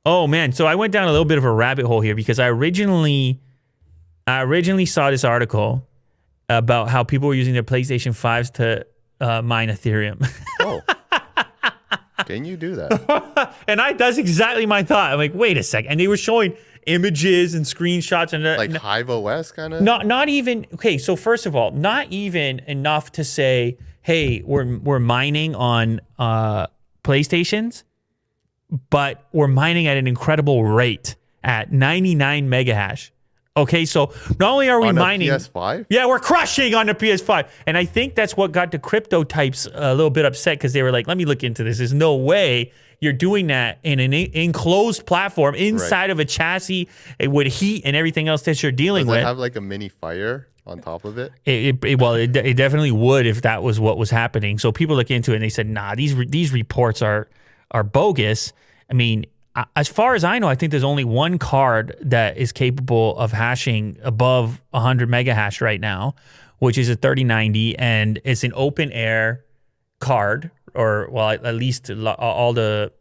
Oh man, so I went down a little bit of a rabbit hole here because I originally saw this article about how people were using their PlayStation 5s to mine Ethereum. Oh. Can you do that? And that's exactly my thought. I'm like, wait a second. And they were showing images and screenshots and like Hive OS kind of? Not even. Okay, so first of all, not even enough to say, hey, we're mining on PlayStations, but we're mining at an incredible rate at 99 megahash. Okay, so not only are we mining on PS5? Yeah, we're crushing on the PS5. And I think that's what got the crypto types a little bit upset because they were like, let me look into this. There's no way you're doing that in an enclosed platform inside of a chassis with heat and everything else that you're dealing with. Does it have like a mini fire on top of it? It definitely would if that was what was happening. So people look into it and they said, nah, these reports are bogus. I mean, as far as I know, I think there's only one card that is capable of hashing above 100 mega hash right now, which is a 3090, and it's an open air card, or well, at least all the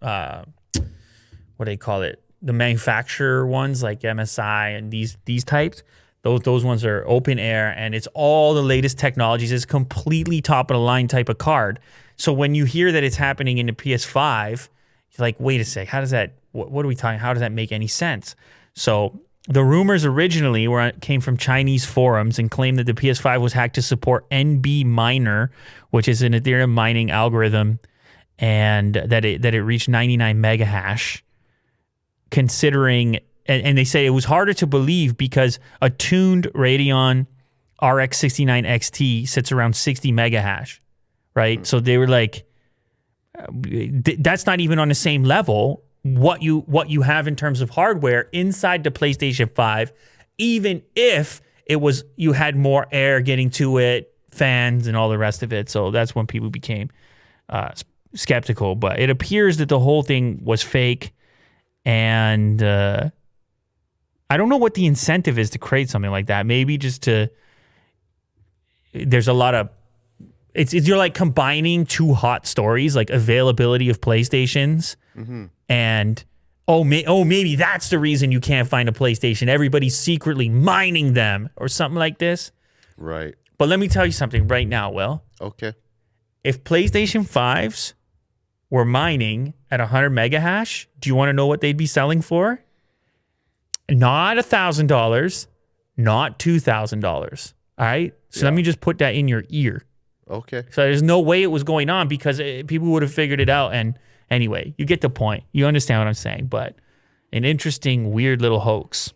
what do they call it? The manufacturer ones like MSI and these types. Those ones are open air, and it's all the latest technologies. It's completely top of the line type of card. So when you hear that it's happening in the PS5, you're like, wait a sec, how does that? What are we talking? How does that make any sense? So the rumors originally came from Chinese forums and claimed that the PS5 was hacked to support NB Miner, which is an Ethereum mining algorithm, and that it reached 99 mega hash. Considering, and they say it was harder to believe because a tuned Radeon RX 69 XT sits around 60 mega hash, right? So they were like, that's not even on the same level. What you have in terms of hardware inside the PlayStation 5, even if you had more air getting to it, fans and all the rest of it. So that's when people became skeptical. But it appears that the whole thing was fake, and I don't know what the incentive is to create something like that. Maybe just there's a lot of you're like combining two hot stories, like availability of PlayStations. Mm-hmm. And maybe that's the reason you can't find a PlayStation. Everybody's secretly mining them or something like this. Right. But let me tell you something right now, Will. Okay. If PlayStation 5s were mining at 100 mega hash, do you want to know what they'd be selling for? Not $1,000, not $2,000. All right? So let me just put that in your ear. Okay. So there's no way it was going on because people would have figured it out. And anyway, you get the point. You understand what I'm saying. But an interesting, weird little hoax.